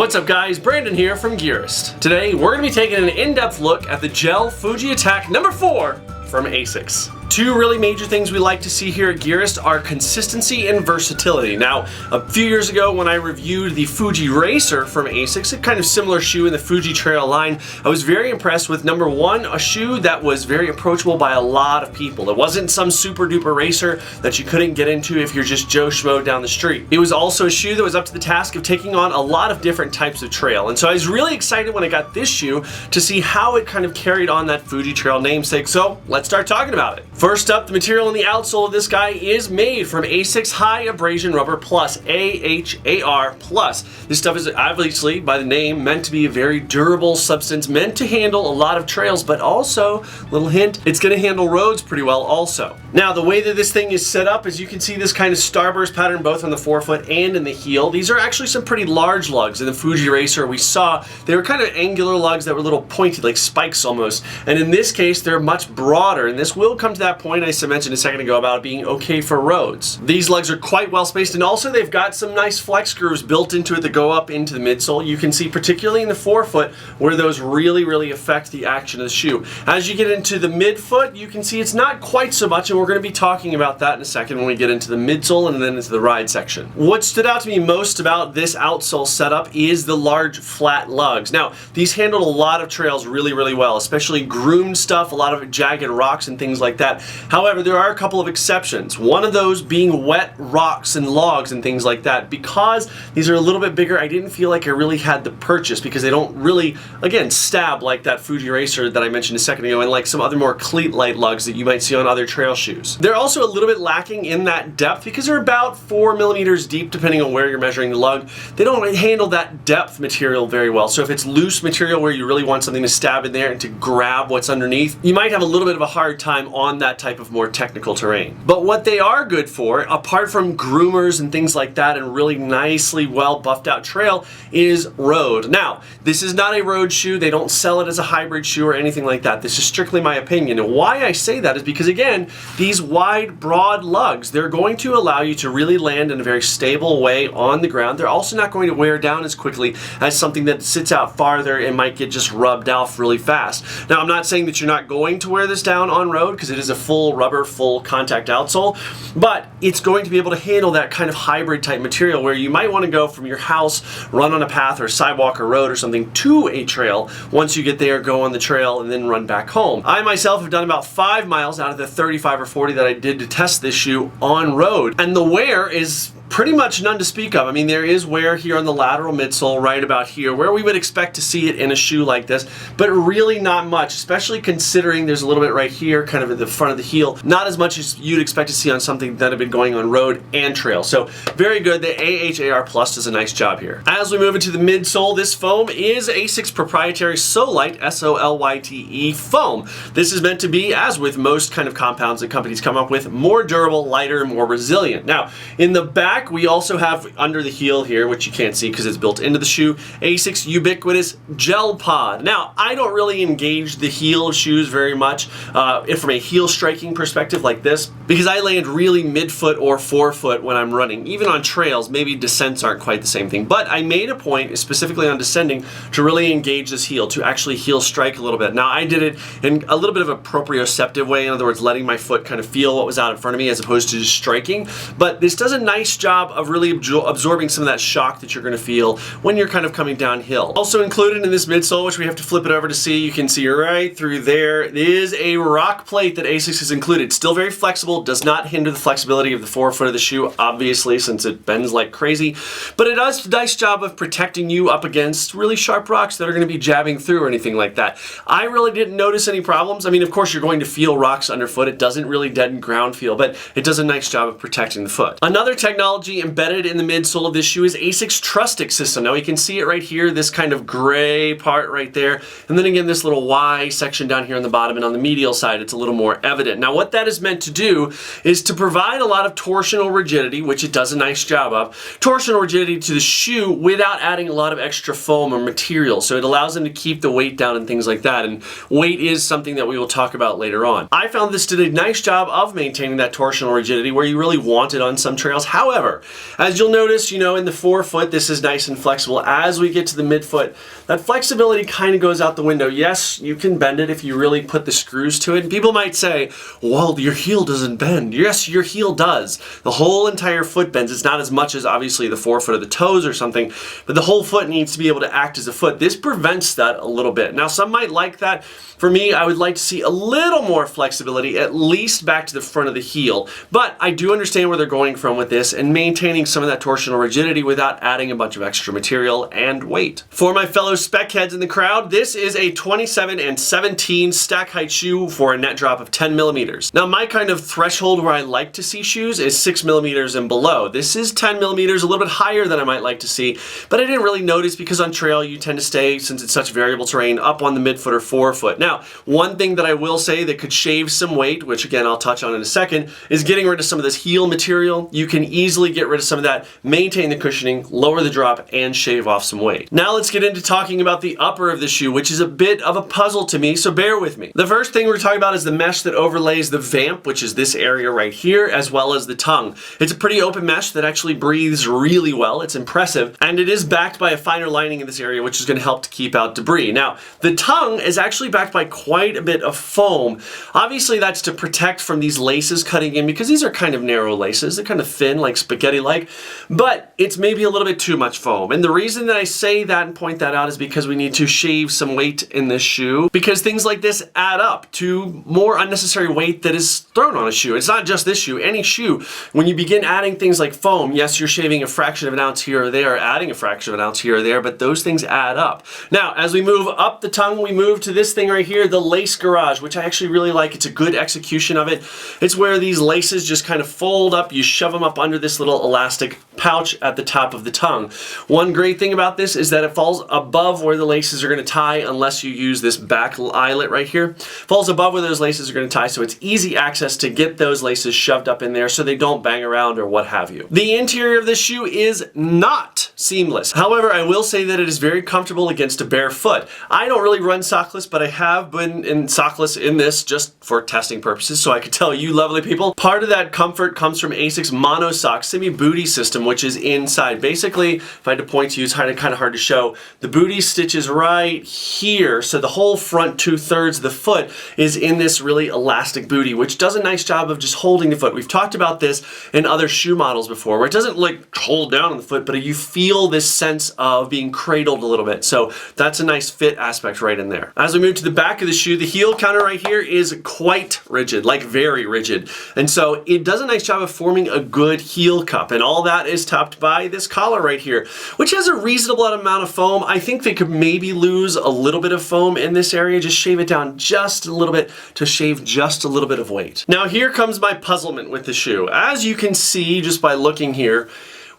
What's up guys, Brandon here from Gearist. Today we're going to be taking an in-depth look at the gel FujiAttack number 4 from Asics. Two really major things we like to see here at Gearist are consistency and versatility. Now, a few years ago when I reviewed the Fuji Racer from Asics, a kind of similar shoe in the FujiTrail line, I was very impressed with number one, a shoe that was very approachable by a lot of people. It wasn't some super duper racer that you couldn't get into if you're just Joe Schmo down the street. It was also a shoe that was up to the task of taking on a lot of different types of trail. And so I was really excited when I got this shoe to see how it kind of carried on that FujiTrail namesake. So let's start talking about it. First up, the material in the outsole of this guy is made from Asics High Abrasion Rubber Plus, AHAR Plus. This stuff is obviously, by the name, meant to be a very durable substance, meant to handle a lot of trails, but also, little hint, it's going to handle roads pretty well also. Now, the way that this thing is set up is you can see this kind of starburst pattern both on the forefoot and in the heel. These are actually some pretty large lugs. In the Fuji Racer we saw, they were kind of angular lugs that were a little pointed, like spikes almost. And in this case, they're much broader, and this will come to that point I mentioned a second ago about it being okay for roads. These lugs are quite well spaced, and also they've got some nice flex grooves built into it that go up into the midsole. You can see particularly in the forefoot where those really affect the action of the shoe. As you get into the midfoot, you can see it's not quite so much, and we're going to be talking about that in a second when we get into the midsole and then into the ride section. What stood out to me most about this outsole setup is the large flat lugs. Now, these handled a lot of trails really well, especially groomed stuff, a lot of jagged rocks and things like that. However, there are a couple of exceptions. One of those being wet rocks and logs and things like that. Because these are a little bit bigger, I didn't feel like I really had the purchase because they don't really, again, stab like that Fuji Racer that I mentioned a second ago and like some other more cleat-light lugs that you might see on other trail shoes. They're also a little bit lacking in that depth because they're about 4 millimeters deep depending on where you're measuring the lug. They don't handle that depth material very well. So if it's loose material where you really want something to stab in there and to grab what's underneath, you might have a little bit of a hard time on that type of more technical terrain. But what they are good for, apart from groomers and things like that and really nicely well buffed out trail, is road. Now, this is not a road shoe. They don't sell it as a hybrid shoe or anything like that. This is strictly my opinion. And why I say that is because, again, these wide, broad lugs, they're going to allow you to really land in a very stable way on the ground. They're also not going to wear down as quickly as something that sits out farther and might get just rubbed off really fast. Now, I'm not saying that you're not going to wear this down on road because it is a full rubber, full contact outsole, but it's going to be able to handle that kind of hybrid type material where you might want to go from your house, run on a path or a sidewalk or road or something to a trail. Once you get there, go on the trail and then run back home. I myself have done about 5 miles out of the 35 or 40 that I did to test this shoe on road, and the wear is pretty much none to speak of. I mean, there is wear here on the lateral midsole right about here where we would expect to see it in a shoe like this, but really not much, especially considering there's a little bit right here kind of at the front of the heel. Not as much as you'd expect to see on something that had been going on road and trail. So very good. The AHAR Plus does a nice job here. As we move into the midsole, this foam is Asics proprietary Solite, S-O-L-Y-T-E foam. This is meant to be, as with most kind of compounds that companies come up with, more durable, lighter, more resilient. Now, in the back, we also have under the heel here, which you can't see because it's built into the shoe, Asics ubiquitous gel pod. Now, I don't really engage the heel of shoes very much from a heel striking perspective like this because I land really midfoot or forefoot when I'm running. Even on trails, maybe descents aren't quite the same thing, but I made a point, specifically on descending, to really engage this heel, to actually heel strike a little bit. Now, I did it in a little bit of a proprioceptive way, in other words, letting my foot kind of feel what was out in front of me as opposed to just striking, but this does a nice job of really absorbing some of that shock that you're going to feel when you're kind of coming downhill. Also included in this midsole, which we have to flip it over to see, you can see right through there, is a rock plate that Asics has included. Still very flexible, does not hinder the flexibility of the forefoot of the shoe, obviously, since it bends like crazy, but it does a nice job of protecting you up against really sharp rocks that are going to be jabbing through or anything like that. I really didn't notice any problems. I mean, of course, you're going to feel rocks underfoot. It doesn't really deaden ground feel, but it does a nice job of protecting the foot. Another technology embedded in the midsole of this shoe is Asics Trusstic System. Now you can see it right here, this kind of gray part right there, and then again this little Y section down here on the bottom, and on the medial side it's a little more evident. Now what that is meant to do is to provide a lot of torsional rigidity, which it does a nice job of, torsional rigidity to the shoe without adding a lot of extra foam or material. So it allows them to keep the weight down and things like that, and weight is something that we will talk about later on. I found this did a nice job of maintaining that torsional rigidity where you really want it on some trails. However, However, as you'll notice, you know, in the forefoot, this is nice and flexible. As we get to the midfoot, that flexibility kind of goes out the window. Yes, you can bend it if you really put the screws to it. And people might say, well, your heel doesn't bend. Yes, your heel does. The whole entire foot bends. It's not as much as obviously the forefoot or the toes or something, but the whole foot needs to be able to act as a foot. This prevents that a little bit. Now, some might like that. For me, I would like to see a little more flexibility, at least back to the front of the heel. But I do understand where they're going from with this and maintaining some of that torsional rigidity without adding a bunch of extra material and weight. For my fellow spec heads in the crowd, this is a 27 and 17 stack height shoe for a net drop of 10 millimeters. Now, my kind of threshold where I like to see shoes is 6 millimeters and below. This is 10 millimeters, a little bit higher than I might like to see, but I didn't really notice because on trail you tend to stay, since it's such variable terrain, up on the midfoot or forefoot. Now, one thing that I will say that could shave some weight, which again I'll touch on in a second, is getting rid of some of this heel material. You can easily get rid of some of that, maintain the cushioning, lower the drop, and shave off some weight. Now let's get into talking about the upper of the shoe, which is a bit of a puzzle to me, so bear with me. The first thing we're talking about is the mesh that overlays the vamp, which is this area right here, as well as the tongue. It's a pretty open mesh that actually breathes really well. It's impressive, and it is backed by a finer lining in this area, which is going to help to keep out debris. Now, the tongue is actually backed by quite a bit of foam. Obviously, that's to protect from these laces cutting in, because these are kind of narrow laces. They're kind of thin, like spaghetti-like, but it's maybe a little bit too much foam. And the reason that I say that and point that out is because we need to shave some weight in this shoe, because things like this add up to more unnecessary weight that is thrown on a shoe. It's not just this shoe, any shoe. When you begin adding things like foam, yes, you're shaving a fraction of an ounce here or there, adding a fraction of an ounce here or there, but those things add up. Now, as we move up the tongue, we move to this thing right here, the lace garage, which I actually really like. It's a good execution of it. It's where these laces just kind of fold up. You shove them up under this little elastic pouch at the top of the tongue. One great thing about this is that it falls above where the laces are going to tie, unless you use this back eyelet right here. Falls above where those laces are going to tie, so it's easy access to get those laces shoved up in there so they don't bang around or what have you. The interior of this shoe is not seamless. However, I will say that it is very comfortable against a bare foot. I don't really run sockless, but I have been in sockless in this just for testing purposes, so I could tell you lovely people. Part of that comfort comes from Asics monosock semi-booty system, which is inside. Basically, if I had to point to you, it's kind of hard to show. The booty stitch is right here, so the whole front 2/3 of the foot is in this really elastic booty, which does a nice job of just holding the foot. We've talked about this in other shoe models before, where it doesn't like hold down on the foot, but you feel this sense of being cradled a little bit. So that's a nice fit aspect right in there. As we move to the back of the shoe, the heel counter right here is quite rigid, like very rigid. And so it does a nice job of forming a good heel cup, and all that is topped by this collar right here, which has a reasonable amount of foam. I think they could maybe lose a little bit of foam in this area, just shave it down just a little bit to shave just a little bit of weight. Now here comes my puzzlement with the shoe. As you can see just by looking here,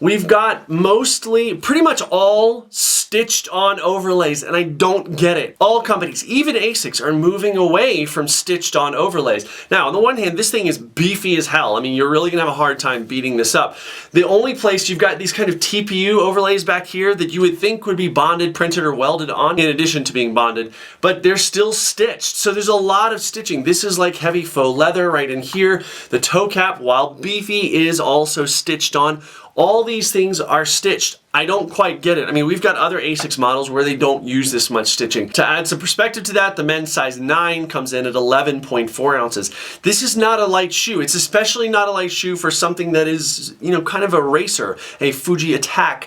we've got mostly, pretty much all stitched on overlays, and I don't get it. All companies, even Asics, are moving away from stitched on overlays. Now, on the one hand, this thing is beefy as hell. I mean, you're really gonna have a hard time beating this up. The only place you've got these kind of TPU overlays back here that you would think would be bonded, printed, or welded on, in addition to being bonded, but they're still stitched. So there's a lot of stitching. This is like heavy faux leather right in here. The toe cap, while beefy, is also stitched on. All these things are stitched. I don't quite get it. I mean, we've got other Asics models where they don't use this much stitching. To add some perspective to that, the men's size 9 comes in at 11.4 ounces. This is not a light shoe. It's especially not a light shoe for something that is, you know, kind of a racer, a FujiAttack.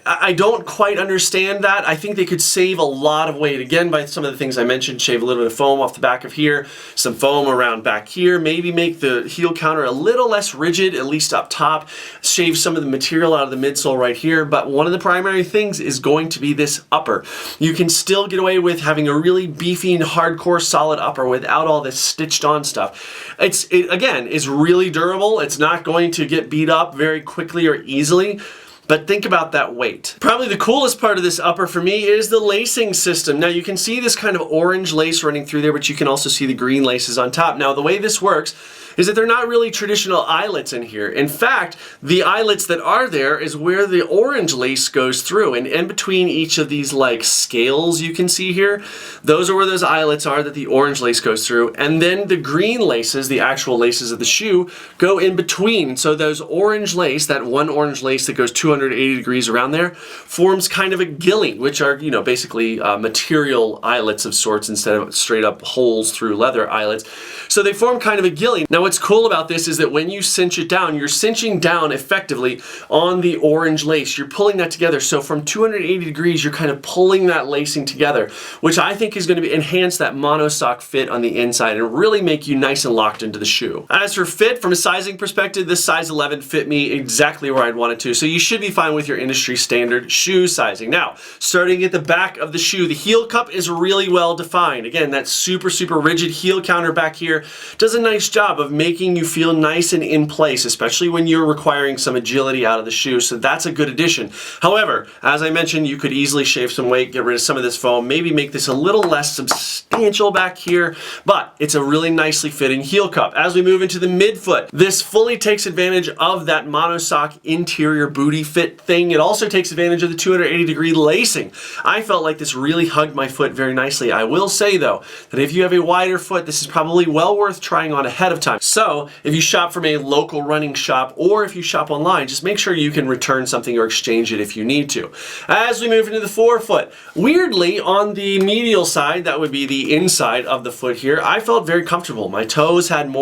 I don't quite understand that. I think they could save a lot of weight, again, by some of the things I mentioned. Shave a little bit of foam off the back of here, some foam around back here, maybe make the heel counter a little less rigid, at least up top, shave some of the material out of the midsole right here. But one of the primary things is going to be this upper. You can still get away with having a really beefy and hardcore solid upper without all this stitched on stuff. Again, it's really durable. It's not going to get beat up very quickly or easily. but think about that weight. Probably the coolest part of this upper for me is the lacing system. Now you can see this kind of orange lace running through there, but you can also see the green laces on top. Now the way this works is that they're not really traditional eyelets in here. In fact, the eyelets that are there is where the orange lace goes through, and in between each of these like scales you can see here, those are where those eyelets are that the orange lace goes through, and then the green laces, the actual laces of the shoe, go in between. So those orange lace, that one orange lace that goes 280 degrees around there, forms kind of a gilly, which are, you know, basically material eyelets of sorts instead of straight up holes through leather eyelets. So they form kind of a gilly. Now what's cool about this is that when you cinch it down, you're cinching down effectively on the orange lace. You're pulling that together. So from 280 degrees, you're kind of pulling that lacing together, which I think is going to enhance that monosock fit on the inside and really make you nice and locked into the shoe. As for fit, from a sizing perspective, this size 11 fit me exactly where I'd want it to. So you should be fine with your industry standard shoe sizing. Now, starting at the back of the shoe, the heel cup is really well defined. Again, that super rigid heel counter back here does a nice job of making you feel nice and in place, especially when you're requiring some agility out of the shoe. So that's a good addition. However, as I mentioned, you could easily shave some weight, get rid of some of this foam, maybe make this a little less substantial back here, but it's a really nicely fitting heel cup. As we move into the midfoot, this fully takes advantage of that monosock interior booty fit thing. It also takes advantage of the 280 degree lacing. I felt like this really hugged my foot very nicely. I will say though, that if you have a wider foot, this is probably well worth trying on ahead of time. So if you shop from a local running shop or if you shop online, just make sure you can return something or exchange it if you need to. As we move into the forefoot, weirdly on the medial side, that would be the inside of the foot here, I felt very comfortable. My toes had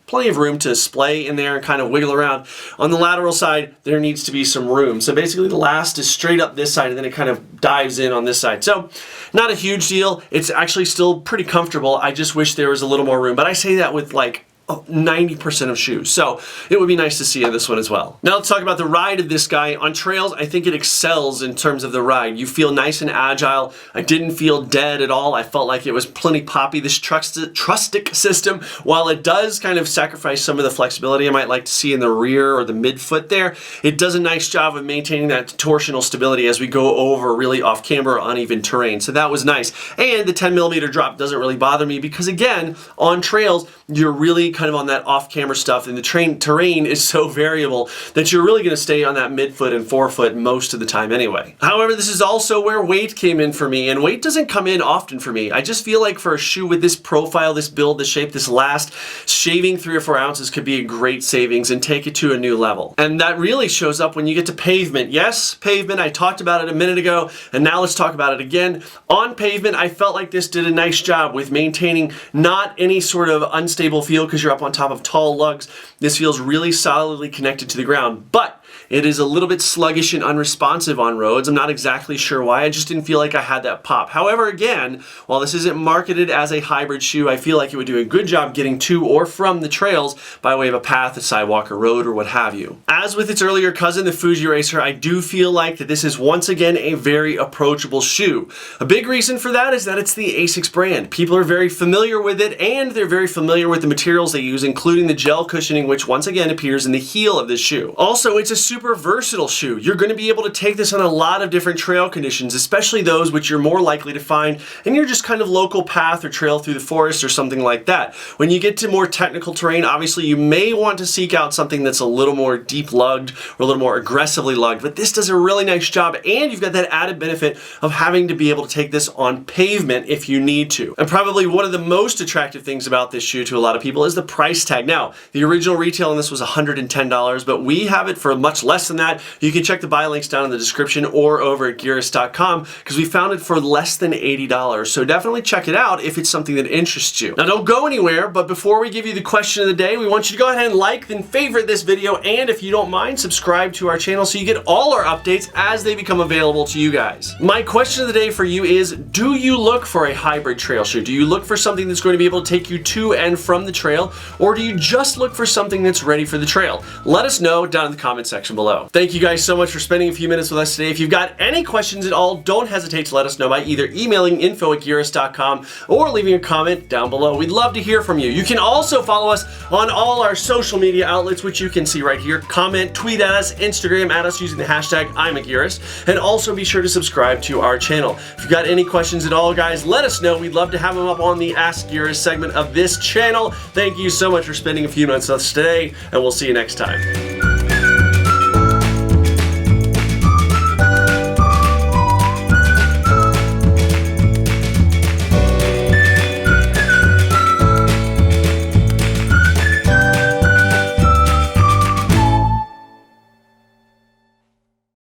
plenty of room to splay in there and kind of wiggle around. On the lateral side, there needs to be some room. So basically the last is straight up this side and then it kind of dives in on this side. So not a huge deal. It's actually still pretty comfortable. I just wish there was a little more room. But I say that with like 90% of shoes. So it would be nice to see in this one as well. Now let's talk about the ride of this guy. On trails, I think it excels in terms of the ride. You feel nice and agile. I didn't feel dead at all. I felt like it was plenty poppy. This Trusstic system, while it does kind of sacrifice some of the flexibility I might like to see in the rear or the midfoot there, it does a nice job of maintaining that torsional stability as we go over really off-camber uneven terrain. So that was nice. And the 10mm drop doesn't really bother me because again, on trails, you're really kind of on that off-camera stuff and the terrain is so variable that you're really going to stay on that midfoot and forefoot most of the time anyway. However, this is also where weight came in for me, and weight doesn't come in often for me. I just feel like for a shoe with this profile, this build, this shape, this last, shaving 3 or 4 ounces could be a great savings and take it to a new level. And that really shows up when you get to pavement. Yes, pavement, I talked about it a minute ago, and now let's talk about it again. On pavement, I felt like this did a nice job with maintaining not any sort of unstable feel because you're up on top of tall lugs. This feels really solidly connected to the ground, but it is a little bit sluggish and unresponsive on roads. I'm not exactly sure why. I just didn't feel like I had that pop. However, again, while this isn't marketed as a hybrid shoe, I feel like it would do a good job getting to or from the trails by way of a path, a sidewalk, a road, or what have you. As with its earlier cousin, the Fuji Racer, I do feel like that this is once again a very approachable shoe. A big reason for that is that it's the Asics brand. People are very familiar with it, and they're very familiar with the materials they use, including the gel cushioning, which once again appears in the heel of this shoe. Also, it's a super versatile shoe. You're going to be able to take this on a lot of different trail conditions, especially those which you're more likely to find in your just kind of local path or trail through the forest or something like that. When you get to more technical terrain, obviously you may want to seek out something that's a little more deep lugged or a little more aggressively lugged, but this does a really nice job, and you've got that added benefit of having to be able to take this on pavement if you need to. And probably one of the most attractive things about this shoe to a lot of people is the price tag. Now, the original retail on this was $110, but we have it for much less than that. You can check the buy links down in the description or over at Gearist.com because we found it for less than $80. So definitely check it out if it's something that interests you. Now don't go anywhere, but before we give you the question of the day, we want you to go ahead and like and favorite this video, and if you don't mind, subscribe to our channel so you get all our updates as they become available to you guys. My question of the day for you is, do you look for a hybrid trail shoe? Do you look for something that's going to be able to take you to and from the trail, or do you just look for something that's ready for the trail? Let us know down in the comment section section below. Thank you guys so much for spending a few minutes with us today. If you've got any questions at all, don't hesitate to let us know by either emailing info@gearist.com or leaving a comment down below. We'd love to hear from you. You can also follow us on all our social media outlets, which you can see right here. Comment, tweet at us, Instagram at us using the hashtag #I'mAGearist, and also be sure to subscribe to our channel. If you've got any questions at all, guys, let us know. We'd love to have them up on the Ask Gearist segment of this channel. Thank you so much for spending a few minutes with us today, and we'll see you next time.